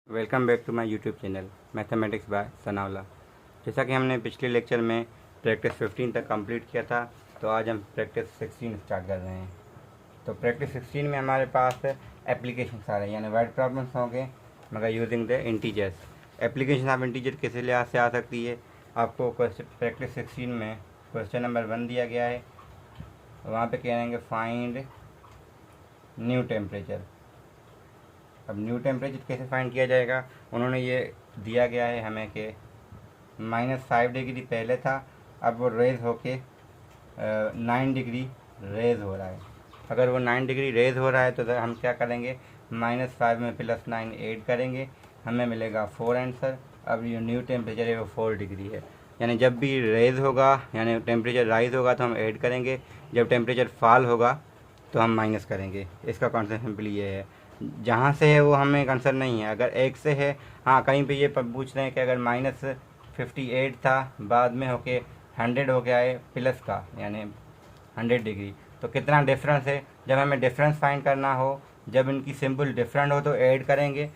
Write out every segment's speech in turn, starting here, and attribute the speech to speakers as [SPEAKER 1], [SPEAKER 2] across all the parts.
[SPEAKER 1] Welcome back to my YouTube channel mathematics by Sanawla. जैसा कि हमने पिछले लेक्चर में प्रैक्टिस 15 तक कंप्लीट किया था, तो आज हम प्रैक्टिस 16 स्टार्ट कर रहे हैं। तो प्रैक्टिस 16 में हमारे पास एप्लीकेशन आ रहे हैं, यानी वर्ड प्रॉब्लम्स होंगे मगर using the integers. Application of integer किसी लिहाज से आ सकती है। आपको प्रैक्टिस 16 में क्वेश्चन नंबर 1 दिया गया है, वहाँ पे कहेंगे फाइंड न्यू टेम्परेचर। अब न्यू टेम्परेचर कैसे फाइंड किया जाएगा, उन्होंने ये दिया गया है हमें कि -5 डिग्री पहले था, अब वो रेज होके 9 डिग्री रेज हो रहा है। अगर वो 9 डिग्री रेज हो रहा है तो हम क्या करेंगे, -5 में +9 ऐड करेंगे, हमें मिलेगा 4 आंसर। अब ये न्यू टेम्परेचर है वो 4 डिग्री है, यानी जब भी रेज होगा यानी टेम्परेचर राइज होगा तो हम ऐड करेंगे, जब टेम्परेचर फॉल होगा तो हम माइनस करेंगे। इसका कॉन्सेप्ट सिंपली ये है। जहाँ से है वो हमें कंसर्न नहीं है, अगर एक से है, हाँ कहीं पे ये पूछ रहे हैं कि अगर -58 था बाद में होके 100 हो गया है प्लस का यानी 100 डिग्री, तो कितना डिफरेंस है। जब हमें डिफरेंस फाइंड करना हो, जब इनकी सिंबल डिफरेंट हो तो ऐड करेंगे,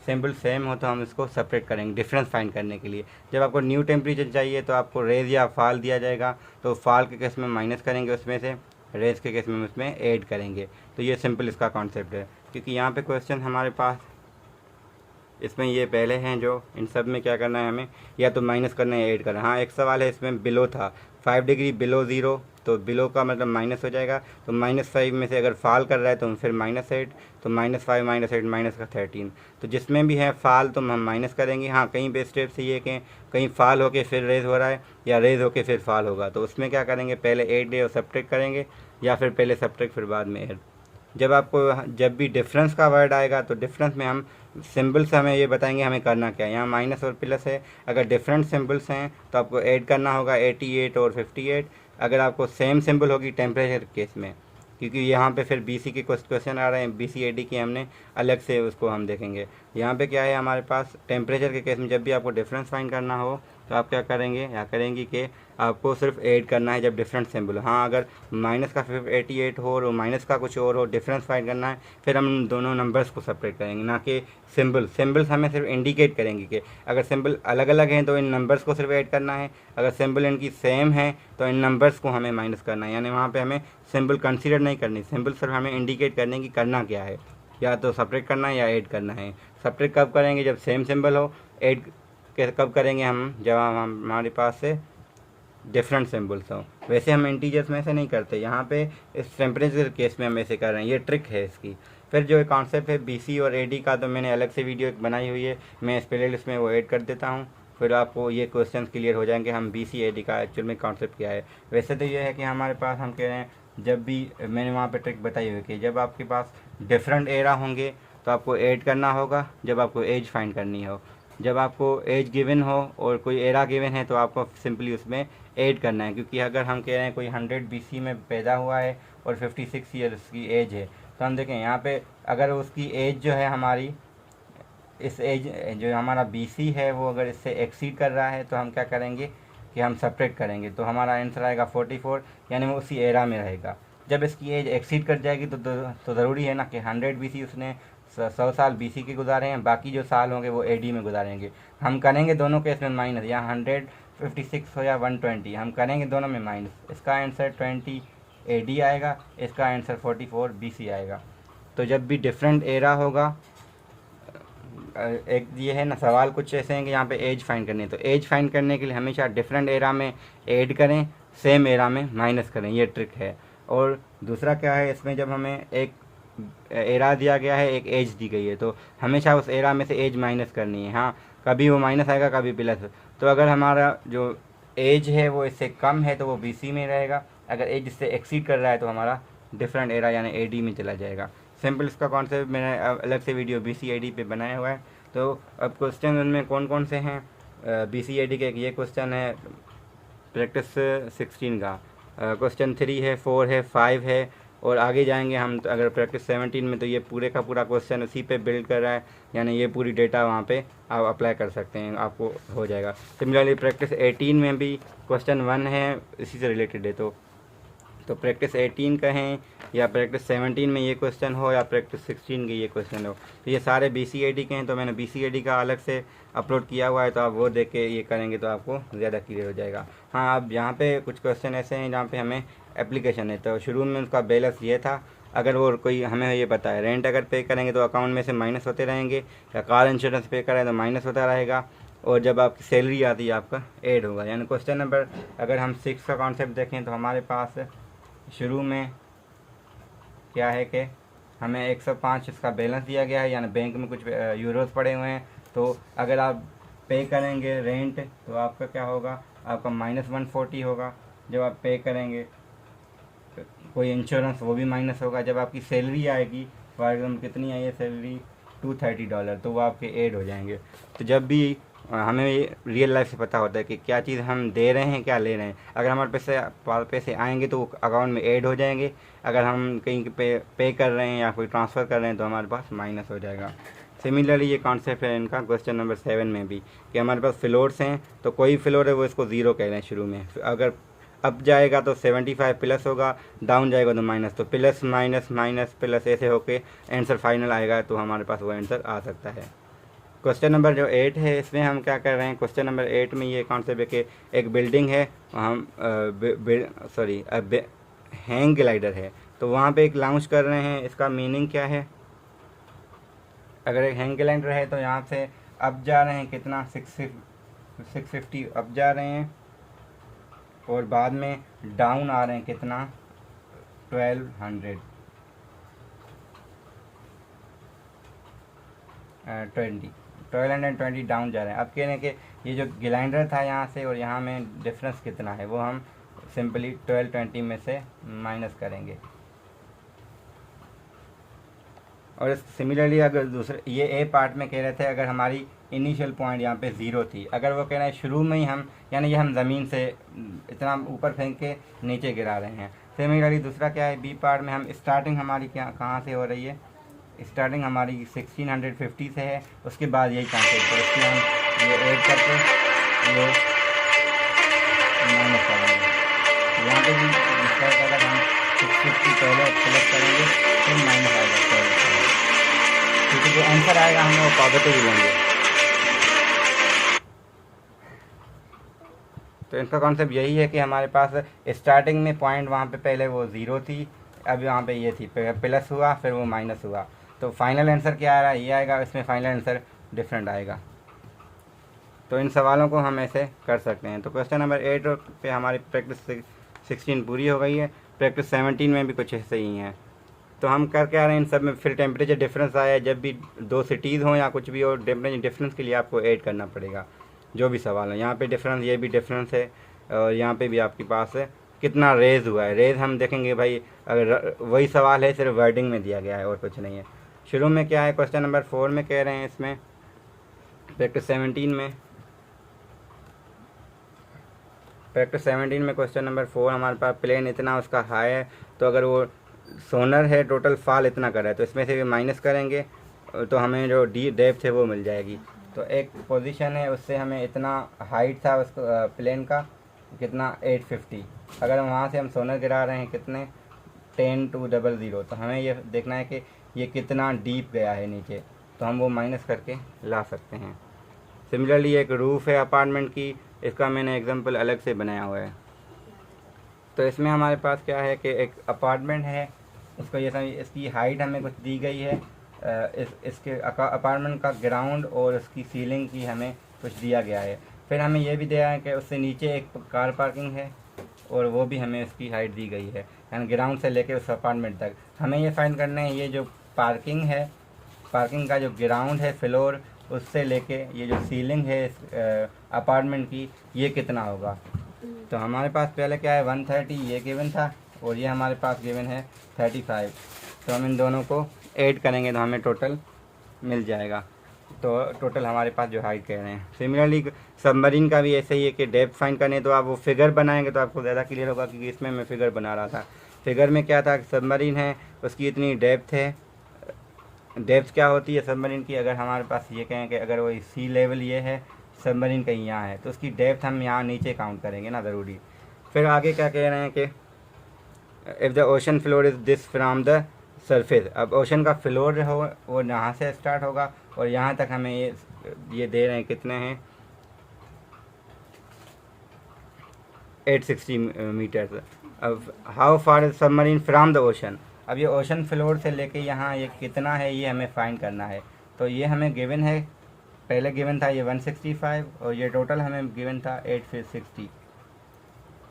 [SPEAKER 1] सिंबल सेम हो तो हम इसको सेपरेट करेंगे डिफरेंस फाइंड करने के लिए। जब आपको न्यू टेम्परेचर चाहिए तो आपको रेज या फॉल दिया जाएगा, तो फॉल के केस में माइनस करेंगे उसमें से, रेज के केस में उसमें ऐड करेंगे। तो ये सिंपल इसका कॉन्सेप्ट है। क्योंकि यहाँ पे क्वेश्चन हमारे पास इसमें ये पहले हैं, जो इन सब में क्या करना है हमें, या तो माइनस करना है ऐड करना। हाँ एक सवाल है इसमें बिलो था, 5 डिग्री बिलो ज़ीरो, तो बिलो का मतलब माइनस हो जाएगा, तो -5 में से अगर फॉल कर रहा है तो फिर -8, तो -5 -8 माइनस का 13। तो जिसमें भी है फॉल तो हम माइनस करेंगे। हाँ कहीं पे स्टेप से ये कि कहीं फॉल होके फिर रेज हो रहा है या रेज होके फिर फॉल होगा, तो उसमें क्या करेंगे, पहले ऐड और सब्ट्रैक्ट करेंगे, या फिर पहले सब्ट्रैक्ट फिर बाद में ऐड। जब भी डिफरेंस का वर्ड आएगा तो डिफरेंस में हम सिंबल से हमें ये बताएंगे हमें करना क्या है। यहाँ माइनस और प्लस है, अगर डिफरेंट सिंबल्स हैं तो आपको ऐड करना होगा 88 और 58। अगर आपको सेम सिंबल होगी टेम्परेचर केस में, क्योंकि यहाँ पे फिर बीसी के क्वेश्चन आ रहे हैं, बीसी एडी की हमने अलग से उसको हम देखेंगे। यहाँ पे क्या है हमारे पास टेम्परेचर के केस में जब भी आपको डिफरेंस फाइंड करना हो तो आप क्या करेंगे या करेंगी कि आपको सिर्फ ऐड करना है जब डिफरेंट सिंबल। हाँ अगर माइनस का 88 हो और माइनस का कुछ और हो, डिफरेंस फाइंड करना है, फिर हम दोनों नंबर्स को सेपरेट करेंगे, ना कि सिंबल्स हमें सिर्फ इंडिकेट करेंगे कि अगर सिंबल अलग अलग हैं तो इन नंबर्स को सिर्फ ऐड करना है, अगर सिंबल इनकी सेम है तो इन नंबर्स को हमें माइनस करना है। यानी वहाँ पे हमें सिंबल कंसीडर नहीं करनी, सिंबल सिर्फ हमें इंडिकेट करने की करना क्या है, या तो सेपरेट करना है या ऐड करना है। सेपरेट कब करेंगे, जब सेम सिंबल हो। ऐड कब करेंगे हम, जब हमारे पास से डिफरेंट सिंबल्स हों। वैसे हम इंटीजर्स में से नहीं करते, यहाँ पे इस टेम्परेचर केस में हम ऐसे कर रहे हैं, ये ट्रिक है इसकी। फिर जो कॉन्सेप्ट है बीसी और एडी का, तो मैंने अलग से वीडियो बनाई हुई है, मैं इस प्लेलिस्ट में वो ऐड कर देता हूँ, फिर आपको ये क्वेश्चन क्लियर हो जाएंगे हम बीसी एडी का एक्चुअल में कॉन्सेप्ट क्या है। वैसे तो ये है कि हमारे पास हम कह रहे हैं, जब भी मैंने वहाँ पे ट्रिक बताई हुई कि जब आपके पास डिफरेंट एरा होंगे तो आपको ऐड करना होगा, जब आपको एज फाइंड करनी हो। जब आपको एज गिवन हो और कोई एरा गिवन है तो आपको सिंपली उसमें ऐड करना है। क्योंकि अगर हम कह रहे हैं कोई 100 बीसी में पैदा हुआ है और 56 ईयर्स की एज है, तो हम देखें यहाँ पे अगर उसकी एज जो है हमारी, इस एज जो हमारा बीसी है वो अगर इससे एक्सीड कर रहा है तो हम क्या करेंगे कि हम सब्ट्रैक्ट करेंगे, तो हमारा आंसर आएगा 44, यानी वो उसी एरा में रहेगा। जब इसकी एज एक्सीड कर जाएगी तो ज़रूरी है ना कि 100 बीसी उसने 100 साल बीसी के गुजारे हैं, बाकी जो साल होंगे वो एडी में गुजारेंगे। हम करेंगे दोनों केस में माइनस, या 156 हो या 120, हम करेंगे दोनों में माइनस। इसका आंसर 20 एडी आएगा, इसका आंसर 44 बीसी आएगा। तो जब भी डिफरेंट एरा होगा, एक ये है ना सवाल कुछ ऐसे हैं कि यहाँ पे एज फाइंड करनी है, तो एज फाइंड करने के लिए हमेशा डिफरेंट एरा में ऐड करें, सेम एरा में माइनस करें, ये ट्रिक है। और दूसरा क्या है इसमें, जब हमें एक एरा दिया गया है, एक एज दी गई है, तो हमेशा उस एरा में से एज माइनस करनी है। हाँ कभी वो माइनस आएगा कभी प्लस। तो अगर हमारा जो एज है वो इससे कम है तो वो बीसी में रहेगा, अगर एज इससे एक्सीड कर रहा है तो हमारा डिफरेंट एरा यानी एडी में चला जाएगा। सिंपल इसका कॉन्सेप्ट मैंने अलग से वीडियो बीसी एडी पे बनाया हुआ है। तो अब क्वेश्चन उनमें कौन कौन से हैं, बीसी एडी के ये क्वेश्चन है प्रैक्टिस 16 का, क्वेश्चन 3 है, 4 है, 5 है, और आगे जाएंगे हम तो अगर प्रैक्टिस 17 में तो ये पूरे का पूरा क्वेश्चन उसी पे बिल्ड कर रहा है, यानी ये पूरी डेटा वहाँ पे आप अप्लाई कर सकते हैं, आपको हो जाएगा। सिमिलरली प्रैक्टिस 18 में भी क्वेश्चन 1 है, इसी से रिलेटेड है, तो तो प्रैक्टिस 18 कहें या प्रैक्टिस 17 में ये क्वेश्चन हो या प्रैक्टिस 16 के ये क्वेश्चन हो, तो ये सारे BCAD के हैं। तो मैंने BCAD का अलग से अपलोड किया हुआ है, तो आप वो देख के ये करेंगे तो आपको ज़्यादा क्लियर हो जाएगा। हाँ, अब यहाँ पे कुछ क्वेश्चन ऐसे हैं जहाँ पे हमें एप्लीकेशन है। तो शुरू में उसका बैलेंस ये था, अगर वो कोई हमें ये पता है रेंट अगर पे करेंगे तो अकाउंट में से माइनस होते रहेंगे, या कार इंश्योरेंस पे करें तो माइनस होता रहेगा, और जब आपकी सैलरी आती है आपका ऐड होगा। यानी क्वेश्चन नंबर अगर हम 6 का कॉन्सेप्ट देखें तो हमारे पास शुरू में क्या है कि हमें 105 इसका बैलेंस दिया गया है, यानी बैंक में कुछ यूरोज पड़े हुए हैं। तो अगर आप पे करेंगे रेंट तो आपका क्या होगा, आपका -140 होगा। जब आप पे करेंगे कोई इंश्योरेंस वो भी माइनस होगा। जब आपकी सैलरी आएगी, फॉर एग्जाम्पल कितनी आई है सैलरी, $230, तो वो आपके ऐड हो जाएंगे। तो जब भी हमें रियल लाइफ से पता होता है कि क्या चीज़ हम दे रहे हैं क्या ले रहे हैं। अगर हमारे पैसे आएंगे तो वो अकाउंट में ऐड हो जाएंगे, अगर हम कहीं पे कर रहे हैं या कोई ट्रांसफ़र कर रहे हैं तो हमारे पास माइनस हो जाएगा। सिमिलरली ये कॉन्सेप्ट है इनका क्वेश्चन नंबर 7 में भी, कि हमारे पास फ्लोर्स हैं, तो कोई फ्लोर है वो इसको 0 कह रहे हैं शुरू में। अगर अप जाएगा तो 75 प्लस होगा, डाउन जाएगा तो माइनस, तो प्लस माइनस माइनस प्लस ऐसे होके आंसर फाइनल आएगा, तो हमारे पास वो आंसर आ सकता है। क्वेश्चन नंबर जो 8 है इसमें हम क्या कर रहे हैं, क्वेश्चन नंबर 8 में ये कॉन्सेप्ट है कि एक बिल्डिंग है, हम हैंग ग्लाइडर है, तो वहाँ पे एक लॉन्च कर रहे हैं। इसका मीनिंग क्या है, अगर एक हैंग ग्लाइडर है तो यहाँ से अप जा रहे हैं कितना 650 अप जा रहे हैं, और बाद में डाउन आ रहे हैं कितना 1220 डाउन जा रहे हैं। अब कह रहे हैं कि ये जो ग्लाइडर था यहाँ से और यहाँ में डिफरेंस कितना है, वो हम सिंपली 1220 में से माइनस करेंगे। और सिमिलरली अगर दूसरे ये ए पार्ट में कह रहे थे, अगर हमारी इनिशियल पॉइंट यहाँ पे 0 थी, अगर वो कह रहे हैं शुरू में ही हम, यानी ये हम ज़मीन से इतना ऊपर फेंक के नीचे गिरा रहे हैं। सिमिलरली दूसरा क्या है, बी पार्ट में हम स्टार्टिंग हमारी क्या कहाँ से हो रही है, स्टार्टिंग हमारी 1650 से है, उसके बाद यही कॉन्सेप्ट है, इसमें हम ये ऐड करके ये माइनस करेंगे। यहाँ पे भी अगर हम 650 पहले सेलेक्ट करेंगे फिर माइनस आएगा, क्योंकि जो आंसर आएगा हम वो पॉजिटिव लेंगे। तो इनका कॉन्सेप्ट यही है कि हमारे पास स्टार्टिंग में पॉइंट वहाँ पे पहले वो 0 थी, अब यहाँ पे ये थी, प्लस हुआ फिर वो माइनस हुआ, तो फाइनल आंसर क्या आ रहा है, ये आएगा, इसमें फाइनल आंसर डिफरेंट आएगा। तो इन सवालों को हम ऐसे कर सकते हैं। तो क्वेश्चन नंबर 8 पे हमारी प्रैक्टिस 16 पूरी हो गई है। प्रैक्टिस 17 में भी कुछ ऐसे ही हैं। तो हम कर क्या रहे हैं इन सब में, फिर टेम्परेचर डिफरेंस आया, जब भी 2 सिटीज़ हों या कुछ भी हो, टेम्परेचर डिफरेंस के लिए आपको ऐड करना पड़ेगा जो भी सवाल है। यहाँ पे डिफरेंस, ये भी डिफरेंस है, और यहाँ पे भी आपके पास है कितना रेज हुआ है। रेज हम देखेंगे भाई, अगर वही सवाल है सिर्फ वर्डिंग में दिया गया है और कुछ नहीं है। शुरू में क्या है, क्वेश्चन नंबर 4 में कह रहे हैं, इसमें प्रैक्टिस 17 में क्वेश्चन नंबर 4 हमारे पास प्लेन इतना उसका हाई है, तो अगर वो सोनर है टोटल फॉल इतना कर रहा है, तो इसमें से भी माइनस करेंगे तो हमें जो डी डेप्थ है वो मिल जाएगी। तो एक पोजीशन है उससे हमें इतना हाइट था उसका प्लेन का कितना 850, अगर वहाँ से हम सोनर गिरा रहे हैं कितने 10,200, तो हमें ये देखना है कि ये कितना डीप गया है नीचे, तो हम वो माइनस करके ला सकते हैं। सिमिलरली एक रूफ़ है अपार्टमेंट की, इसका मैंने एग्जांपल अलग से बनाया हुआ है। तो इसमें हमारे पास क्या है कि एक अपार्टमेंट है, इसको ये इसकी हाइट हमें कुछ दी गई है, इसके अपार्टमेंट का ग्राउंड और उसकी सीलिंग की हमें कुछ दिया गया है। फिर हमें ये भी दिया है कि उससे नीचे एक कार पार्किंग है और वो भी हमें इसकी हाइट दी गई है, यानी ग्राउंड से लेके उस अपार्टमेंट तक। हमें ये फाइंड करना है ये जो पार्किंग है, पार्किंग का जो ग्राउंड है फ्लोर, उससे लेके ये जो सीलिंग है अपार्टमेंट की, ये कितना होगा। तो हमारे पास पहले क्या है 130 ये गिवन था, और ये हमारे पास गिवन है 35। तो हम इन दोनों को ऐड करेंगे तो हमें टोटल मिल जाएगा। तो टोटल हमारे पास जो हाइट कह रहे हैं। सिमिलरली सबमरीन का भी ऐसे ही है कि डेप्थ फाइंड करने, तो आप वो फिगर बनाएंगे तो आपको ज़्यादा क्लियर होगा, क्योंकि इसमें मैं फिगर बना रहा था। फिगर में क्या था, सबमरीन है उसकी इतनी डेप्थ है। डेप्थ क्या होती है सबमरीन की, अगर हमारे पास ये कहें कि अगर वो सी लेवल ये है, सबमरीन कहीं यहाँ है, तो उसकी डेप्थ हम यहाँ नीचे काउंट करेंगे ना ज़रूरी। फिर आगे क्या कह रहे हैं कि if the ocean floor is this from the surface. अब ओशन का फ्लोर हो वो यहाँ से स्टार्ट होगा और यहाँ तक हमें ये दे रहे हैं कितने हैं 860 मीटर। अब how far is submarine from the ocean. अब ये ओशन फ्लोर से लेके यहाँ ये कितना है ये हमें फाइंड करना है। तो ये हमें गिवन है, पहले गिवन था ये 165 और ये टोटल हमें गिवन था 860।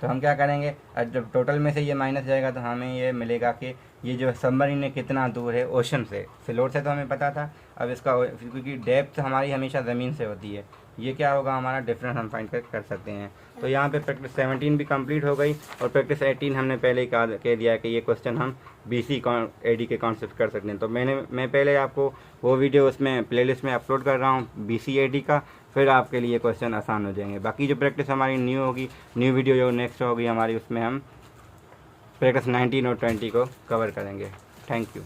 [SPEAKER 1] तो हम क्या करेंगे, जब टोटल में से ये माइनस जाएगा तो हमें ये मिलेगा कि ये जो सबमरीन है कितना दूर है ओशन से। फ्लोर से तो हमें पता था, अब इसका क्योंकि डेप्थ हमारी हमेशा ज़मीन से होती है, ये क्या होगा हमारा डिफरेंस हम फाइंड कर सकते हैं। तो यहाँ पे प्रैक्टिस 17 भी कंप्लीट हो गई और प्रैक्टिस 18 हमने पहले ही कह दिया है कि ये क्वेश्चन हम BC AD के कॉन्सेप्ट कर सकते हैं। तो मैं पहले आपको वो वीडियो उसमें प्लेलिस्ट में अपलोड कर रहा हूँ BC AD का, फिर आपके लिए क्वेश्चन आसान हो जाएंगे। बाकी जो प्रैक्टिस हमारी न्यू होगी, न्यू वीडियो जो नेक्स्ट होगी हमारी, उसमें हम प्रैक्टिस 19 और 20 को कवर करेंगे। Thank you.